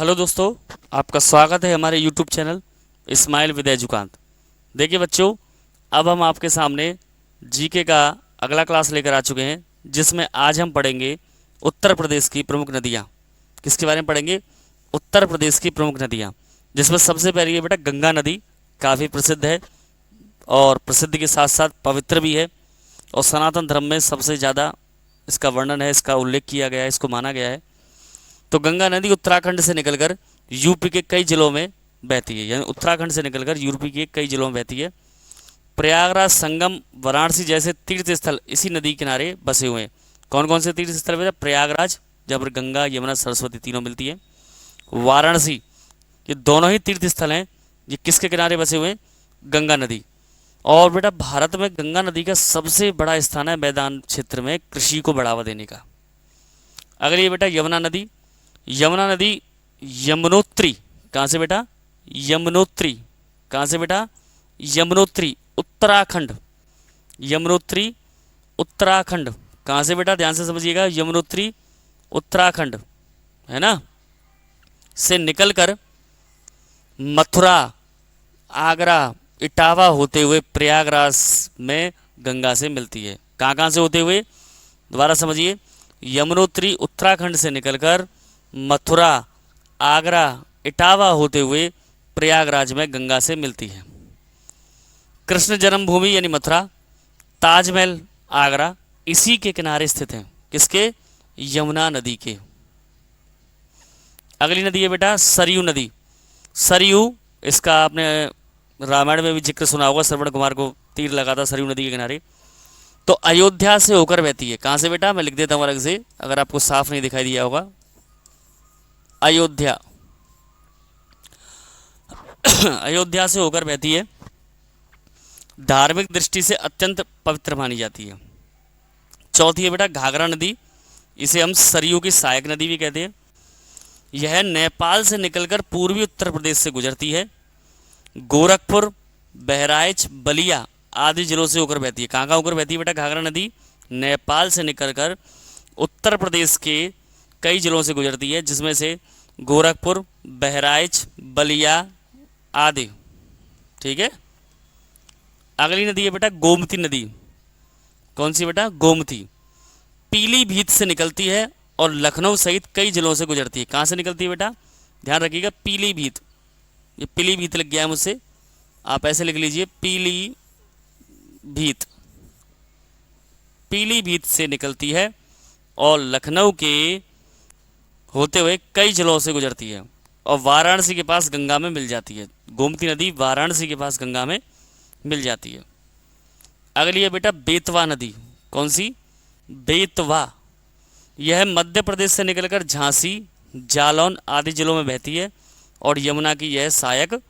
Hello दोस्तों, आपका स्वागत है हमारे यूट्यूब चैनल इस्माइल विद एजुकांत। देखिए बच्चों, अब हम आपके सामने जीके का अगला क्लास लेकर आ चुके हैं, जिसमें आज हम पढ़ेंगे उत्तर प्रदेश की प्रमुख नदियाँ। किसके बारे में पढ़ेंगे? उत्तर प्रदेश की प्रमुख नदियाँ, जिसमें सबसे पहली है बेटा गंगा नदी। काफ़ी प्रसिद्ध है और प्रसिद्ध के साथ साथ पवित्र भी है, और सनातन धर्म में सबसे ज़्यादा इसका वर्णन है, इसका उल्लेख किया गया है, इसको माना गया है। तो गंगा नदी उत्तराखंड से निकलकर यूपी के कई जिलों में बहती है, यानी उत्तराखंड से निकलकर यूपी के कई जिलों में बहती है। प्रयागराज, संगम, वाराणसी जैसे तीर्थ स्थल इसी नदी किनारे बसे हुए हैं। कौन कौन से तीर्थ स्थल है? प्रयागराज, जहाँ पर गंगा, यमुना, सरस्वती तीनों मिलती है। वाराणसी, ये दोनों ही तीर्थ स्थल हैं। ये किसके किनारे बसे हुए हैं? गंगा नदी। और बेटा भारत में गंगा नदी का सबसे बड़ा स्थान है मैदान क्षेत्र में कृषि को बढ़ावा देने का। अगली है बेटा यमुना नदी। यमुना नदी यमुनोत्री, कहाँ से बेटा? यमुनोत्री। कहाँ से बेटा? यमुनोत्री, उत्तराखंड। यमुनोत्री उत्तराखंड, कहाँ से बेटा? ध्यान से समझिएगा, यमुनोत्री उत्तराखंड है ना, से निकलकर मथुरा, आगरा, इटावा होते हुए प्रयागराज में गंगा से मिलती है। कहाँ कहाँ से होते हुए? दोबारा समझिए, यमुनोत्री उत्तराखंड से निकलकर मथुरा, आगरा, इटावा होते हुए प्रयागराज में गंगा से मिलती है। कृष्ण जन्मभूमि यानी मथुरा, ताजमहल आगरा इसी के किनारे स्थित हैं। किसके? यमुना नदी के। अगली नदी है बेटा सरयू नदी। सरयू, इसका आपने रामायण में भी जिक्र सुना होगा, श्रवण कुमार को तीर लगा था सरयू नदी के किनारे। तो अयोध्या से होकर बहती है। कहाँ से बेटा? मैं लिख देता हूँ अलग से, अगर आपको साफ नहीं दिखाई दिया होगा। अयोध्या अयोध्या से होकर बहती है। धार्मिक दृष्टि से अत्यंत पवित्र मानी जाती है। चौथी है बेटा घाघरा नदी। इसे हम सरयू की सहायक नदी भी कहते हैं। यह नेपाल से निकलकर पूर्वी उत्तर प्रदेश से गुजरती है। गोरखपुर, बहराइच, बलिया आदि जिलों से होकर बहती है। कहाँ कहाँ होकर बहती है बेटा घाघरा नदी? नेपाल से निकलकर उत्तर प्रदेश के कई जिलों से गुजरती है, जिसमें से गोरखपुर, बहराइच, बलिया आदि। ठीक है। अगली नदी है बेटा गोमती नदी। कौन सी बेटा? गोमती। पीलीभीत से निकलती है और लखनऊ सहित कई जिलों से गुजरती है। कहाँ से निकलती है बेटा? ध्यान रखिएगा, पीलीभीत। ये पीलीभीत लग गया है मुझसे, आप ऐसे लिख लीजिए पीलीभीत। पीलीभीत से निकलती है और लखनऊ के होते हुए कई जिलों से गुजरती है, और वाराणसी के पास गंगा में मिल जाती है। गोमती नदी वाराणसी के पास गंगा में मिल जाती है। अगली है बेटा बेतवा नदी। कौन सी? बेतवा। यह मध्य प्रदेश से निकलकर झांसी, जालौन आदि जिलों में बहती है, और यमुना की यह सहायक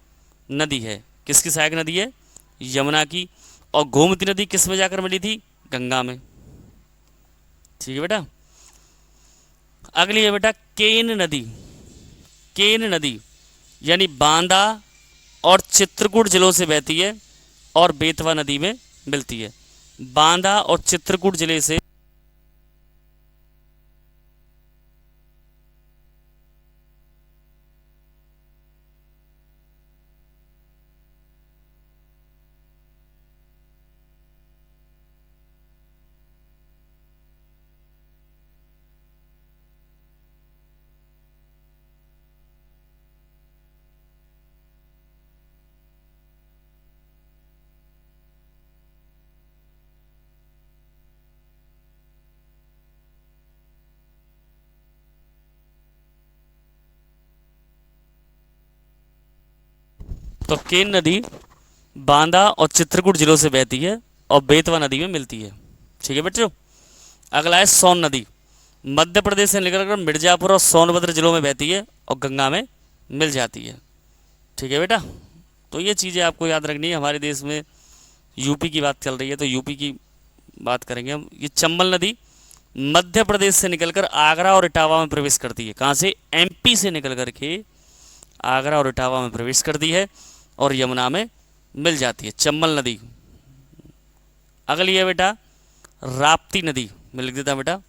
नदी है। किसकी सहायक नदी है? यमुना की। और गोमती नदी किस में जाकर मिली थी? गंगा में। ठीक है बेटा। अगली है बेटा केन नदी। केन नदी यानी बांदा और चित्रकूट जिलों से बहती है और बेतवा नदी में मिलती है। बांदा और चित्रकूट जिले से तो केन नदी बांदा और चित्रकूट जिलों से बहती है और बेतवा नदी में मिलती है। ठीक है बच्चों। अगला है सोन नदी। मध्य प्रदेश से निकलकर मिर्जापुर और सोनभद्र जिलों में बहती है और गंगा में मिल जाती है। ठीक है बेटा। तो ये चीज़ें आपको याद रखनी है। हमारे देश में यूपी की बात चल रही है, तो यूपी की बात करेंगे हम। ये चंबल नदी मध्य प्रदेश से निकलकर आगरा और इटावा में प्रवेश करती है। कहाँ से? एमपी से निकल करके आगरा और इटावा में प्रवेश करती है और यमुना में मिल जाती है। चंबल नदी। अगली है बेटा राप्ती नदी। मैं लिख देता हूं बेटा,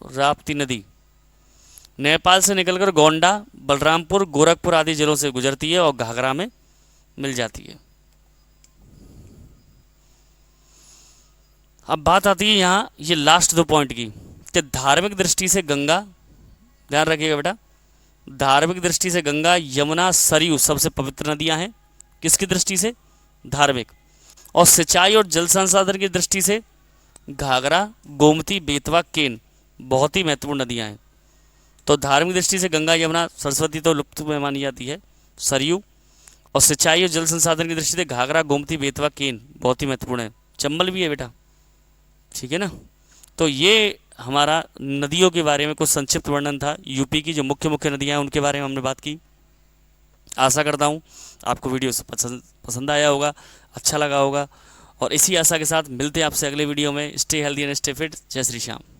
राप्ती नदी नेपाल से निकलकर गोंडा, बलरामपुर, गोरखपुर आदि जिलों से गुजरती है और घाघरा में मिल जाती है। अब बात आती है यहाँ ये लास्ट 2 पॉइंट की कि धार्मिक दृष्टि से गंगा, ध्यान रखिएगा बेटा, धार्मिक दृष्टि से गंगा, यमुना, सरयू सबसे पवित्र नदियाँ हैं। किसकी दृष्टि से? धार्मिक। और सिंचाई और जल संसाधन की दृष्टि से घाघरा, गोमती, बेतवा, केन बहुत ही महत्वपूर्ण नदियाँ हैं। तो धार्मिक दृष्टि से गंगा, यमुना, सरस्वती तो लुप्त में मानी जाती है, सरयू, और सिंचाई और जल संसाधन की दृष्टि से घाघरा, गोमती, बेतवा, केन बहुत ही महत्वपूर्ण है। चंबल भी है बेटा, ठीक है ना। तो ये हमारा नदियों के बारे में कुछ संक्षिप्त वर्णन था। यूपी की जो मुख्य मुख्य नदियाँ हैं उनके बारे में हमने बात की। आशा करता हूँ आपको वीडियो पसंद आया होगा, अच्छा लगा होगा, और इसी आशा के साथ मिलते हैं आपसे अगले वीडियो में। Stay healthy and stay fit. जय श्री श्याम।